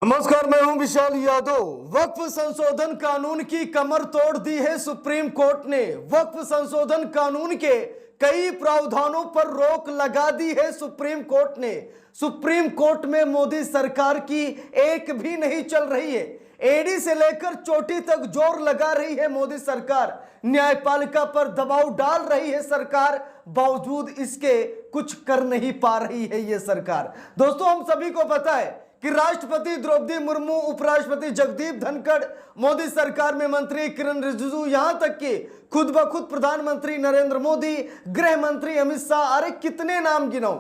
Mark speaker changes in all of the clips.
Speaker 1: नमस्कार, मैं हूं विशाल यादव। वक्फ संशोधन कानून की कमर तोड़ दी है सुप्रीम कोर्ट ने। वक्फ संशोधन कानून के कई प्रावधानों पर रोक लगा दी है सुप्रीम कोर्ट ने। सुप्रीम कोर्ट में मोदी सरकार की एक भी नहीं चल रही है। एड़ी से लेकर चोटी तक जोर लगा रही है मोदी सरकार। न्यायपालिका पर दबाव डाल रही है सरकार, बावजूद इसके कुछ कर नहीं पा रही है ये सरकार। दोस्तों, हम सभी को पता है कि राष्ट्रपति द्रौपदी मुर्मू, उपराष्ट्रपति जगदीप धनखड़, मोदी सरकार में मंत्री किरण रिजिजू, यहां तक कि खुद ब खुद प्रधानमंत्री नरेंद्र मोदी, गृह मंत्री अमित शाह, अरे कितने नाम गिनाऊं,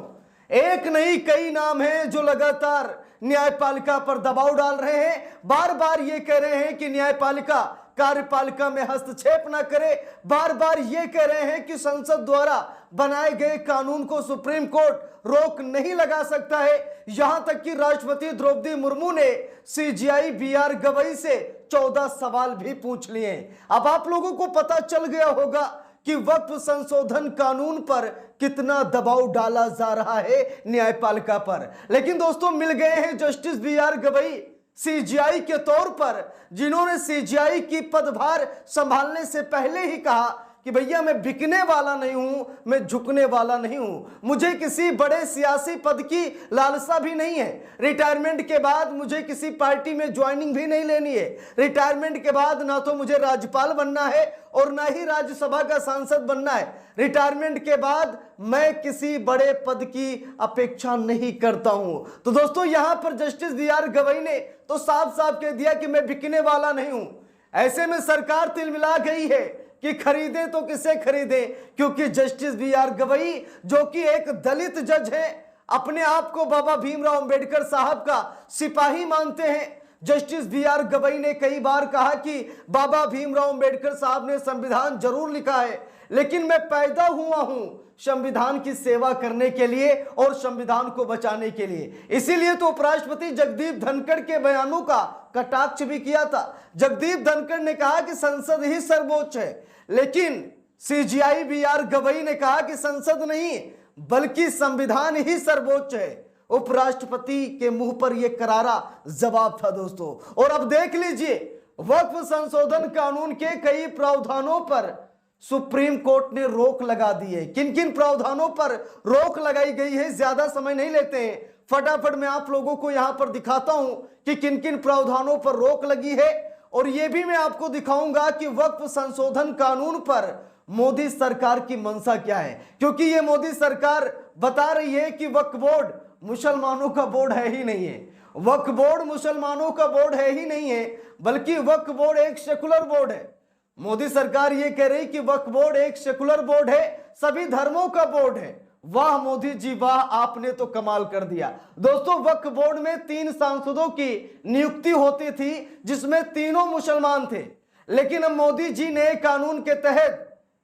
Speaker 1: एक नहीं कई नाम हैं जो लगातार न्यायपालिका पर दबाव डाल रहे हैं। बार बार ये कह रहे हैं कि न्यायपालिका कार्यपालिका में हस्तक्षेप न करे। बार बार ये कह रहे हैं कि संसद द्वारा बनाए गए कानून को सुप्रीम कोर्ट रोक नहीं लगा सकता है। यहां तक कि राष्ट्रपति द्रौपदी मुर्मू ने सीजेआई बीआर गवई से 14 सवाल भी पूछ लिए। अब आप लोगों को पता चल गया होगा कि वक्फ संशोधन कानून पर कितना दबाव डाला जा रहा है न्यायपालिका पर। लेकिन दोस्तों, मिल गए हैं जस्टिस बीआर गवई सीजेआई के तौर पर, जिन्होंने सीजेआई की पदभार संभालने से पहले ही कहा कि भैया मैं बिकने वाला नहीं हूं, मैं झुकने वाला नहीं हूं, मुझे किसी बड़े सियासी पद की लालसा भी नहीं है। रिटायरमेंट के बाद मुझे किसी पार्टी में ज्वाइनिंग भी नहीं लेनी है। रिटायरमेंट के बाद ना तो मुझे राज्यपाल बनना है और ना ही राज्यसभा का सांसद बनना है। रिटायरमेंट के बाद मैं किसी बड़े पद की अपेक्षा नहीं करता हूं। तो दोस्तों, यहां पर जस्टिस बीआर गवई ने तो साफ साफ कह दिया कि मैं बिकने वाला नहीं हूं। ऐसे में सरकार तिलमिला गई है कि खरीदे तो किसे खरीदे, क्योंकि जस्टिस बीआर गवई, जो कि एक दलित जज है, अपने आप को बाबा भीमराव अंबेडकर साहब का सिपाही मानते हैं। जस्टिस बीआर गवई ने कई बार कहा कि बाबा भीमराव अंबेडकर साहब ने संविधान जरूर लिखा है, लेकिन मैं पैदा हुआ हूं संविधान की सेवा करने के लिए और संविधान को बचाने के लिए। इसीलिए तो उपराष्ट्रपति जगदीप धनखड़ के बयानों का कटाक्ष भी किया था। जगदीप धनखड़ ने कहा कि संसद ही सर्वोच्च है, लेकिन सीजेआई बीआर गवई ने कहा कि संसद नहीं बल्कि संविधान ही सर्वोच्च है। उपराष्ट्रपति के मुंह पर यह करारा जवाब था दोस्तों। और अब देख लीजिए, वक्फ संशोधन कानून के कई प्रावधानों पर सुप्रीम कोर्ट ने रोक लगा दी है। किन किन प्रावधानों पर रोक लगाई गई है, ज्यादा समय नहीं लेते हैं, फटाफट मैं आप लोगों को यहां पर दिखाता हूं कि किन किन प्रावधानों पर रोक लगी है। और यह भी मैं आपको दिखाऊंगा कि वक्फ संशोधन कानून पर मोदी सरकार की मंशा क्या है, क्योंकि यह मोदी सरकार बता रही है कि वक्फ बोर्ड मुसलमानों का बोर्ड है ही नहीं है। वक्फ बोर्ड मुसलमानों का बोर्ड है ही नहीं है, बल्कि वक्फ बोर्ड एक सेकुलर बोर्ड है। मोदी सरकार ये कह रही कि वक्फ बोर्ड एक सेकुलर बोर्ड है, सभी धर्मों का बोर्ड है। वाह मोदी जी वाह, आपने तो कमाल कर दिया। दोस्तों, वक्फ बोर्ड में 3 सांसदों की नियुक्ति होती थी, जिसमें तीनों मुसलमान थे। लेकिन अब मोदी जी ने कानून के तहत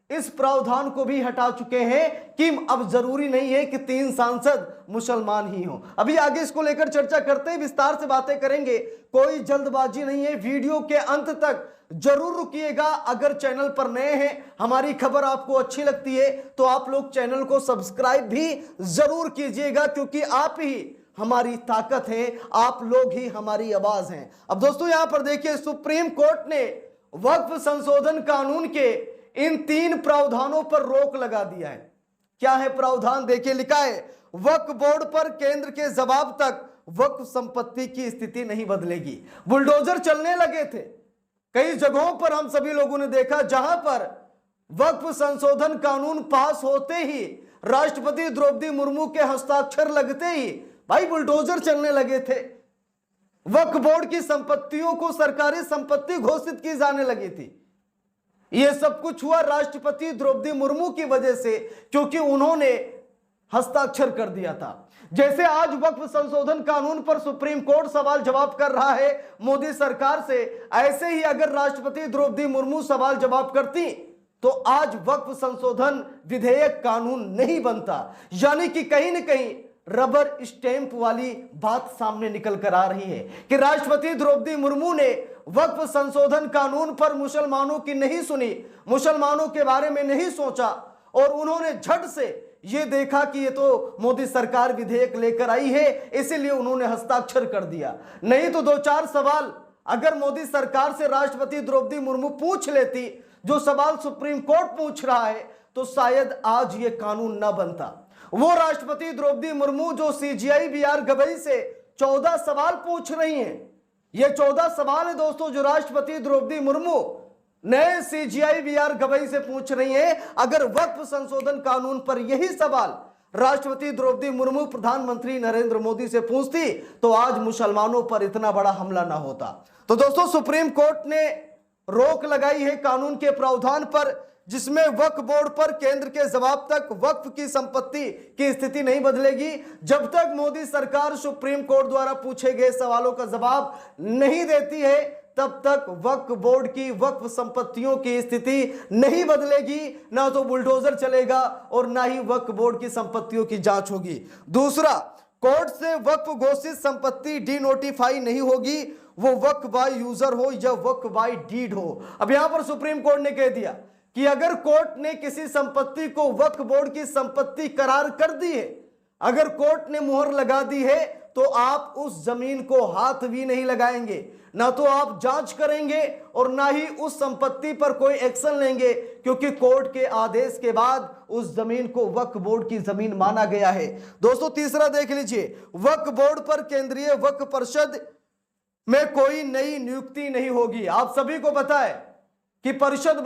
Speaker 1: इस प्रावधान को भी हटा चुके हैं कि अब जरूरी नहीं है कि 3 सांसद मुसलमान ही हों। अभी आगे इसको लेकर चर्चा करते हैं, विस्तार से बातें करेंगे, कोई जल्दबाजी नहीं है। वीडियो के अंत तक जरूर रुकिएगा। अगर चैनल पर नए हैं, हमारी खबर आपको अच्छी लगती है तो आप लोग चैनल को सब्सक्राइब भी जरूर कीजिएगा, क्योंकि आप ही हमारी ताकत है, आप लोग ही हमारी आवाज हैं। अब दोस्तों, यहां पर देखिए, सुप्रीम कोर्ट ने वक्फ संशोधन कानून के इन 3 प्रावधानों पर रोक लगा दिया है। क्या है प्रावधान, देखिए लिखा है, वक्फ बोर्ड पर केंद्र के जवाब तक वक्फ संपत्ति की स्थिति नहीं बदलेगी। बुलडोजर चलने लगे थे कई जगहों पर, हम सभी लोगों ने देखा, जहां पर वक्फ संशोधन कानून पास होते ही, राष्ट्रपति द्रौपदी मुर्मू के हस्ताक्षर लगते ही भाई बुलडोजर चलने लगे थे। वक्फ बोर्ड की संपत्तियों को सरकारी संपत्ति घोषित की जाने लगी थी। यह सब कुछ हुआ राष्ट्रपति द्रौपदी मुर्मू की वजह से, क्योंकि उन्होंने हस्ताक्षर कर दिया था। जैसे आज वक्फ संशोधन कानून पर सुप्रीम कोर्ट सवाल जवाब कर रहा है मोदी सरकार से, ऐसे ही अगर राष्ट्रपति द्रौपदी मुर्मू सवाल जवाब करती तो आज वक्फ संशोधन विधेयक कानून नहीं बनता। यानी कि कहीं न कहीं रबर स्टैंप वाली बात सामने निकल कर आ रही है कि राष्ट्रपति द्रौपदी मुर्मू ने वक्फ संशोधन कानून पर मुसलमानों की नहीं सुनी, मुसलमानों के बारे में नहीं सोचा, और उन्होंने झट से ये देखा कि ये तो मोदी सरकार विधेयक लेकर आई है, इसीलिए उन्होंने हस्ताक्षर कर दिया। नहीं तो 2-4 सवाल अगर मोदी सरकार से राष्ट्रपति द्रौपदी मुर्मू पूछ लेती, जो सवाल सुप्रीम कोर्ट पूछ रहा है, तो शायद आज ये कानून न बनता। वो राष्ट्रपति द्रौपदी मुर्मू जो सीजीआई बीआर गवई से 14 सवाल पूछ रही हैं, ये 14 सवाल है दोस्तों जो राष्ट्रपति द्रौपदी मुर्मू नए सीजीआई बीआर गवई से पूछ रही हैं। अगर वक्फ संशोधन कानून पर यही सवाल राष्ट्रपति द्रौपदी मुर्मू प्रधानमंत्री नरेंद्र मोदी से पूछती, तो आज मुसलमानों पर इतना बड़ा हमला ना होता। तो दोस्तों सुप्रीम कोर्ट ने रोक लगाई है कानून के प्रावधान पर, जिसमें वक्फ बोर्ड पर केंद्र के जवाब तक वक्फ की संपत्ति की स्थिति नहीं बदलेगी। जब तक मोदी सरकार सुप्रीम कोर्ट द्वारा पूछे गए सवालों का जवाब नहीं देती है, तब तक वक्फ बोर्ड की वक्फ संपत्तियों की स्थिति नहीं बदलेगी। ना तो बुलडोजर चलेगा और ना ही वक्फ बोर्ड की संपत्तियों की जांच होगी। दूसरा, कोर्ट से वक्फ घोषित संपत्ति डी नोटिफाई नहीं होगी, वो वक्फ बाय यूजर हो या वक्फ बाय डीड हो। अब यहां पर सुप्रीम कोर्ट ने कह दिया कि अगर कोर्ट ने किसी संपत्ति को वक्फ बोर्ड की संपत्ति करार कर दी है, अगर कोर्ट ने मुहर लगा दी है, तो आप उस जमीन को हाथ भी नहीं लगाएंगे, ना तो आप जांच करेंगे और ना ही उस संपत्ति पर कोई एक्शन लेंगे, क्योंकि कोर्ट के आदेश के बाद उस जमीन को वक्फ बोर्ड की जमीन माना गया है। दोस्तों तीसरा देख लीजिए, वक्फ बोर्ड पर केंद्रीय वक्फ परिषद में कोई नई नियुक्ति नहीं होगी। आप सभी को पता है कि परिषद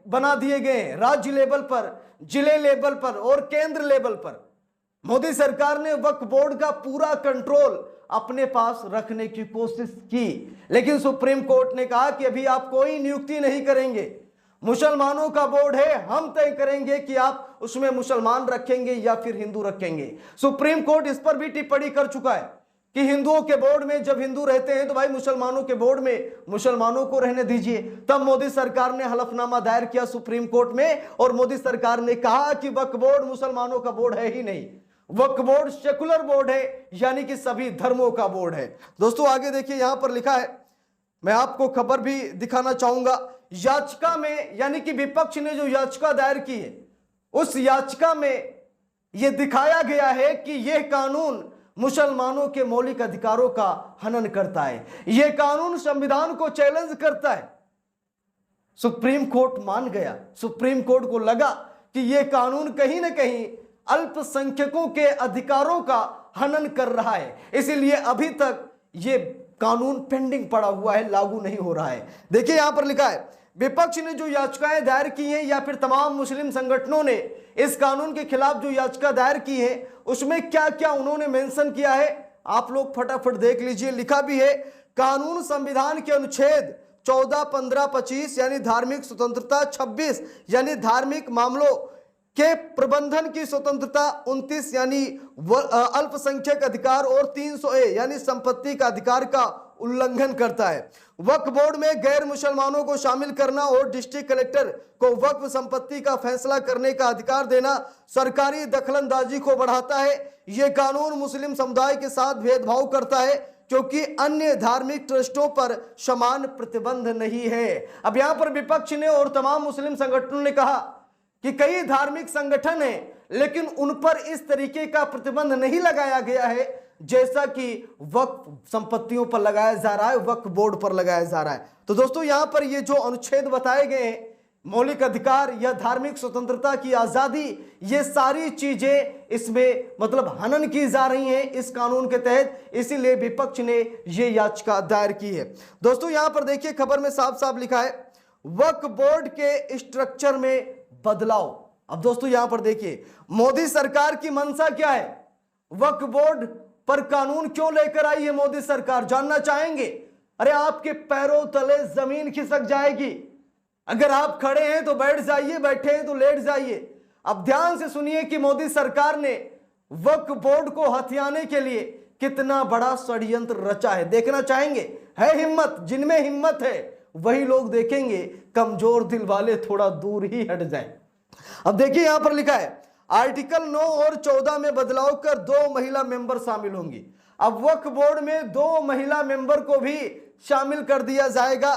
Speaker 1: बना दिए गए हैं राज्य लेवल पर, जिले लेवल पर और केंद्र लेवल पर। मोदी सरकार ने वक्फ बोर्ड का पूरा कंट्रोल अपने पास रखने की कोशिश की, लेकिन सुप्रीम कोर्ट ने कहा कि अभी आप कोई नियुक्ति नहीं करेंगे, मुसलमानों का बोर्ड है, हम तय करेंगे कि आप उसमें मुसलमान रखेंगे या फिर हिंदू रखेंगे। सुप्रीम कोर्ट इस पर भी टिप्पणी कर चुका है कि हिंदुओं के बोर्ड में जब हिंदू रहते हैं तो भाई मुसलमानों के बोर्ड में मुसलमानों को रहने दीजिए। तब मोदी सरकार ने हलफनामा दायर किया सुप्रीम कोर्ट में और मोदी सरकार ने कहा कि वक्फ बोर्ड मुसलमानों का बोर्ड है ही नहीं, वक्फ बोर्ड सेकुलर बोर्ड है, यानी कि सभी धर्मों का बोर्ड है। दोस्तों आगे देखिए, यहां पर लिखा है, मैं आपको खबर भी दिखाना चाहूंगा। याचिका में, यानी कि विपक्ष ने जो याचिका दायर की है, उस याचिका में यह दिखाया गया है कि यह कानून मुसलमानों के मौलिक अधिकारों का हनन करता है, यह कानून संविधान को चैलेंज करता है। सुप्रीम कोर्ट मान गया, सुप्रीम कोर्ट को लगा कि यह कानून कहीं ना कहीं अल्पसंख्यकों के अधिकारों का हनन कर रहा है, इसीलिए अभी तक यह कानून पेंडिंग पड़ा हुआ है, लागू नहीं हो रहा है। देखिए यहां पर लिखा है, विपक्ष ने जो याचिकाएं दायर की हैं या फिर तमाम मुस्लिम संगठनों ने इस कानून के खिलाफ जो याचिका दायर की है, उसमें क्या क्या उन्होंने मेंशन किया है, आप लोग फटाफट देख लीजिए। लिखा भी है, कानून संविधान के अनुच्छेद 14, 15, 25 यानी धार्मिक स्वतंत्रता, 26 यानी धार्मिक मामलों के प्रबंधन की स्वतंत्रता, 29 यानी अल्पसंख्यक अधिकार और 300A यानी संपत्ति का अधिकार का उल्लंघन करता है। वक्फ बोर्ड में गैर मुसलमानों को शामिल करना और डिस्ट्रिक्ट कलेक्टर को वक्फ संपत्ति का फैसला करने का अधिकार देना सरकारी दखलंदाजी को बढ़ाता है। यह कानून मुस्लिम समुदाय के साथ भेदभाव करता है क्योंकि अन्य धार्मिक ट्रस्टों पर समान प्रतिबंध नहीं है। अब यहां पर विपक्ष ने और तमाम मुस्लिम संगठनों ने कहा कि कई धार्मिक संगठन हैं, लेकिन उन पर इस तरीके का प्रतिबंध नहीं लगाया गया है जैसा कि वक्फ संपत्तियों पर लगाया जा रहा है, वक्फ बोर्ड पर लगाया जा रहा है। तो दोस्तों यहां पर ये जो अनुच्छेद बताए गए हैं, मौलिक अधिकार या धार्मिक स्वतंत्रता की आजादी, ये सारी चीजें इसमें मतलब हनन की जा रही हैं इस कानून के तहत, इसीलिए विपक्ष ने ये याचिका दायर की है। दोस्तों यहां पर देखिए, खबर में साफ साफ लिखा है, वक्फ बोर्ड के स्ट्रक्चर में बदलाव। अब दोस्तों यहां पर देखिए, मोदी सरकार की मंशा क्या है, वक्फ बोर्ड पर कानून क्यों लेकर आई है मोदी सरकार, जानना चाहेंगे? अरे आपके पैरों तले जमीन खिसक जाएगी। अगर आप खड़े हैं तो बैठ जाइए, बैठे हैं तो लेट जाइए। अब ध्यान से सुनिए कि मोदी सरकार ने वक्फ बोर्ड को हथियाने के लिए कितना बड़ा षड्यंत्र रचा है, देखना चाहेंगे? है हिम्मत, जिनमें हिम्मत है वही लोग देखेंगे, कमजोर दिल वाले थोड़ा दूर ही हट जाएं। अब देखिए यहां पर लिखा है, आर्टिकल 9 और 14 में बदलाव कर 2 महिला मेंबर शामिल होंगी। अब वक्फ बोर्ड में 2 महिला मेंबर को भी शामिल कर दिया जाएगा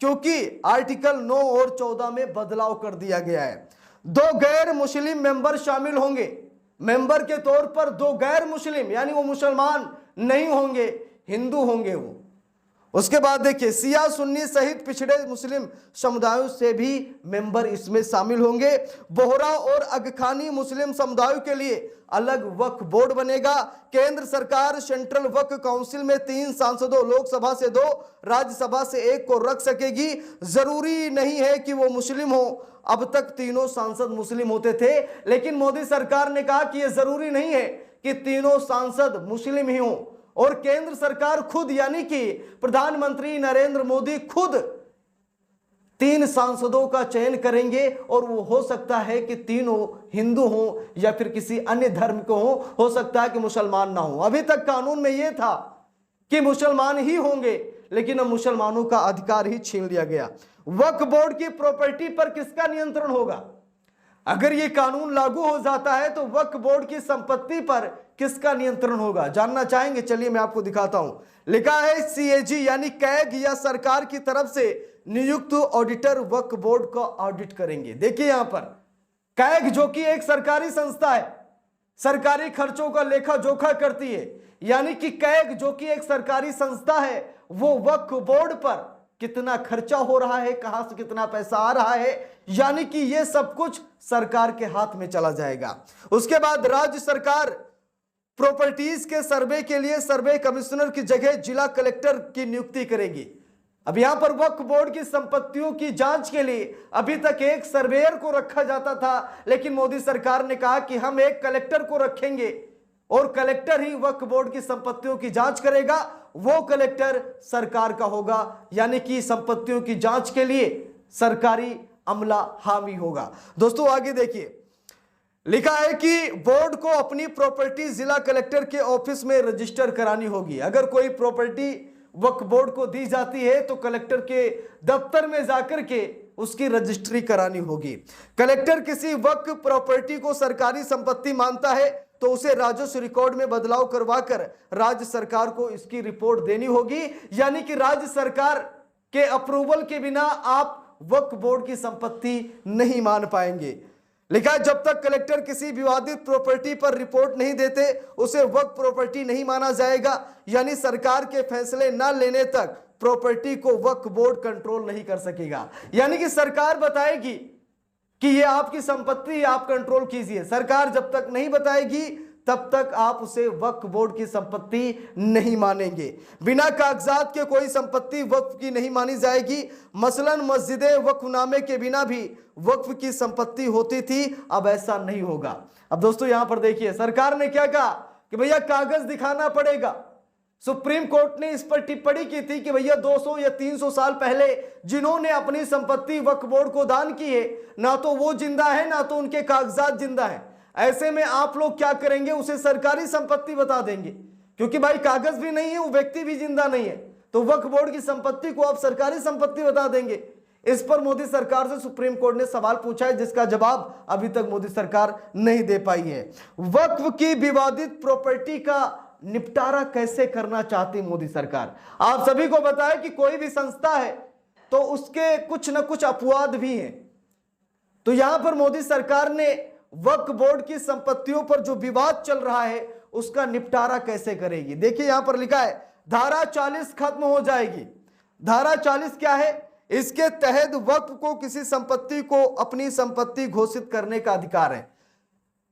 Speaker 1: क्योंकि आर्टिकल 9 और 14 में बदलाव कर दिया गया है। 2 गैर मुस्लिम मेंबर शामिल होंगे। मेंबर के तौर पर 2 गैर मुस्लिम, यानी वो मुसलमान नहीं होंगे, हिंदू होंगे वो। उसके बाद देखिए सिया सुन्नी सहित पिछड़े मुस्लिम समुदायों से भी मेंबर इसमें शामिल होंगे। बोहरा और अगखानी मुस्लिम समुदायों के लिए अलग वक्फ बोर्ड बनेगा। केंद्र सरकार सेंट्रल वक्फ काउंसिल में 3 सांसदों, लोकसभा से 2, राज्यसभा से 1 को रख सकेगी। जरूरी नहीं है कि वो मुस्लिम हो। अब तक तीनों सांसद मुस्लिम होते थे, लेकिन मोदी सरकार ने कहा कि यह जरूरी नहीं है कि तीनों सांसद मुस्लिम ही हों, और केंद्र सरकार खुद यानी कि प्रधानमंत्री नरेंद्र मोदी खुद 3 सांसदों का चयन करेंगे, और वो हो सकता है कि तीनों हिंदू हों या फिर किसी अन्य धर्म को हो सकता है कि मुसलमान ना हो। अभी तक कानून में यह था कि मुसलमान ही होंगे, लेकिन अब मुसलमानों का अधिकार ही छीन लिया गया। वक्फ बोर्ड की प्रॉपर्टी पर किसका नियंत्रण होगा? अगर ये कानून लागू हो जाता है तो वक्फ बोर्ड की संपत्ति पर किसका नियंत्रण होगा, जानना चाहेंगे? चलिए मैं आपको दिखाता हूं। लिखा है सीएजी यानी कैग या सरकार की तरफ से नियुक्त ऑडिटर वक्फ बोर्ड का ऑडिट करेंगे। देखिए यहां पर कैग जो कि एक सरकारी संस्था है, सरकारी खर्चों का लेखा जोखा करती है, यानी कि कैग जो कि एक सरकारी संस्था है वो वक्फ बोर्ड पर कितना खर्चा हो रहा है, कहां से कितना पैसा आ रहा है, यानी कि यह सब कुछ सरकार के हाथ में चला जाएगा। उसके बाद राज्य सरकार प्रॉपर्टीज के सर्वे के लिए सर्वे कमिश्नर की जगह जिला कलेक्टर की नियुक्ति करेगी। अब यहां पर वक्फ बोर्ड की संपत्तियों की जांच के लिए अभी तक एक सर्वेयर को रखा जाता था, लेकिन मोदी सरकार ने कहा कि हम एक कलेक्टर को रखेंगे और कलेक्टर ही वक्फ बोर्ड की संपत्तियों की जांच करेगा। वो कलेक्टर सरकार का होगा, यानी कि संपत्तियों की जांच के लिए सरकारी अमला हामी होगा। दोस्तों आगे देखिए, लिखा है कि बोर्ड को अपनी प्रॉपर्टी जिला कलेक्टर के ऑफिस में रजिस्टर करानी होगी। अगर कोई प्रॉपर्टी वक्फ बोर्ड को दी जाती है तो कलेक्टर के दफ्तर में जाकर के उसकी रजिस्ट्री करानी होगी। कलेक्टर किसी वक्फ प्रॉपर्टी को सरकारी संपत्ति मानता है तो उसे राजस्व रिकॉर्ड में बदलाव करवाकर राज्य सरकार को इसकी रिपोर्ट देनी होगी, यानी कि राज्य सरकार के अप्रूवल के बिना आप वक्फ बोर्ड की संपत्ति नहीं मान पाएंगे। लिखा है जब तक कलेक्टर किसी विवादित प्रॉपर्टी पर रिपोर्ट नहीं देते उसे वक्फ प्रॉपर्टी नहीं माना जाएगा, यानी सरकार के फैसले न लेने तक प्रॉपर्टी को वक्फ बोर्ड कंट्रोल नहीं कर सकेगा। यानी कि सरकार बताएगी कि ये आपकी संपत्ति, आप कंट्रोल कीजिए। सरकार जब तक नहीं बताएगी तब तक आप उसे वक्फ बोर्ड की संपत्ति नहीं मानेंगे। बिना कागजात के कोई संपत्ति वक्फ की नहीं मानी जाएगी। मसलन मस्जिदें वक्फनामे के बिना भी वक्फ की संपत्ति होती थी, अब ऐसा नहीं होगा। अब दोस्तों यहां पर देखिए सरकार ने क्या कहा कि भैया कागज दिखाना पड़ेगा। सुप्रीम कोर्ट ने इस पर टिप्पणी की थी कि भैया 200 या 300 साल पहले जिन्होंने अपनी संपत्ति वक्फ बोर्ड को दान की है, ना तो वो जिंदा है ना तो उनके कागजात जिंदा है। ऐसे में आप लोग क्या करेंगे, उसे सरकारी संपत्ति बता देंगे, क्योंकि भाई कागज भी नहीं है, वो व्यक्ति भी जिंदा नहीं है, तो वक्फ बोर्ड की संपत्ति को आप सरकारी संपत्ति बता देंगे। इस पर मोदी सरकार से सुप्रीम कोर्ट ने सवाल पूछा है, जिसका जवाब अभी तक मोदी सरकार नहीं दे पाई है। वक्फ की विवादित प्रॉपर्टी का निपटारा कैसे करना चाहती मोदी सरकार? आप सभी को बताएं कि कोई भी संस्था है तो उसके कुछ न कुछ अपवाद भी हैं। तो यहां पर मोदी सरकार ने वक्फ बोर्ड की संपत्तियों पर जो विवाद चल रहा है उसका निपटारा कैसे करेगी। देखिए यहां पर लिखा है धारा 40 खत्म हो जाएगी। धारा 40 क्या है? इसके तहत वक्फ को किसी संपत्ति को अपनी संपत्ति घोषित करने का अधिकार है।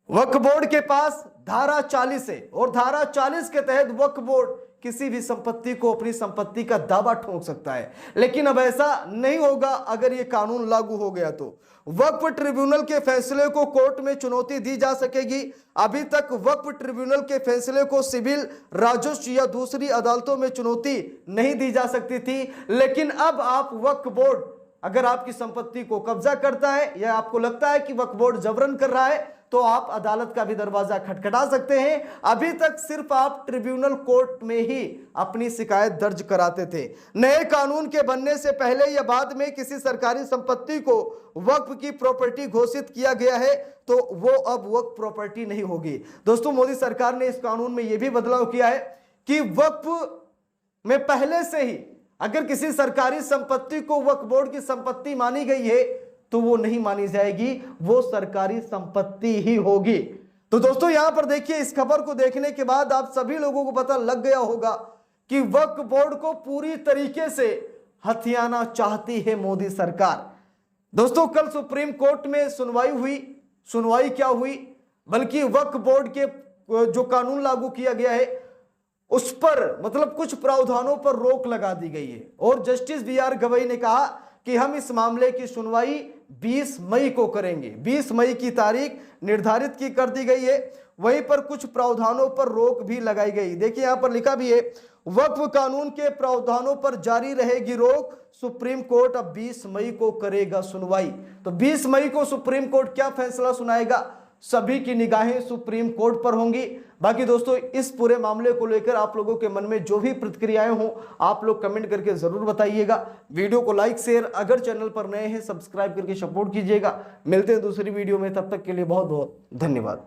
Speaker 1: वक्फ बोर्ड के पास धारा 40 है और धारा 40 के तहत वक्फ बोर्ड किसी भी संपत्ति को अपनी संपत्ति का दावा ठोक सकता है। लेकिन अब ऐसा नहीं होगा अगर यह कानून लागू हो गया तो। वक्फ ट्रिब्यूनल के फैसले को कोर्ट में चुनौती दी जा सकेगी। अभी तक वक्फ ट्रिब्यूनल के फैसले को सिविल, राजस्व या दूसरी अदालतों में चुनौती नहीं दी जा सकती थी, लेकिन अब आप वक्फ बोर्ड अगर आपकी संपत्ति को कब्जा करता है या आपको लगता है कि वक्फ बोर्ड जबरन कर रहा है तो आप अदालत का भी दरवाजा खटखटा सकते हैं। अभी तक सिर्फ आप ट्रिब्यूनल कोर्ट में ही अपनी शिकायत दर्ज कराते थे। नए कानून के बनने से पहले या बाद में किसी सरकारी संपत्ति को वक्फ की प्रॉपर्टी घोषित किया गया है तो वो अब वक्फ प्रॉपर्टी नहीं होगी। दोस्तों मोदी सरकार ने इस कानून में यह भी बदलाव किया है कि वक्फ में पहले से ही अगर किसी सरकारी संपत्ति को वक्फ बोर्ड की संपत्ति मानी गई है तो वो नहीं मानी जाएगी, वो सरकारी संपत्ति ही होगी। तो दोस्तों यहां पर देखिए, इस खबर को देखने के बाद आप सभी लोगों को पता लग गया होगा कि वक्फ बोर्ड को पूरी तरीके से हथियाना चाहती है मोदी सरकार। दोस्तों कल सुप्रीम कोर्ट में सुनवाई हुई। सुनवाई क्या हुई, बल्कि वक्फ बोर्ड के जो कानून लागू किया गया है उस पर मतलब कुछ प्रावधानों पर रोक लगा दी गई है और जस्टिस BR गवई ने कहा कि हम इस मामले की सुनवाई 20 मई को करेंगे। 20 मई की तारीख निर्धारित की कर दी गई है। वहीं पर कुछ प्रावधानों पर रोक भी लगाई गई। देखिए यहां पर लिखा भी है, वक्फ कानून के प्रावधानों पर जारी रहेगी रोक, सुप्रीम कोर्ट अब 20 मई को करेगा सुनवाई। तो 20 मई को सुप्रीम कोर्ट क्या फैसला सुनाएगा, सभी की निगाहें सुप्रीम कोर्ट पर होंगी। बाकी दोस्तों इस पूरे मामले को लेकर आप लोगों के मन में जो भी प्रतिक्रियाएं हों आप लोग कमेंट करके जरूर बताइएगा। वीडियो को लाइक शेयर, अगर चैनल पर नए हैं सब्सक्राइब करके सपोर्ट कीजिएगा। मिलते हैं दूसरी वीडियो में, तब तक के लिए बहुत बहुत धन्यवाद।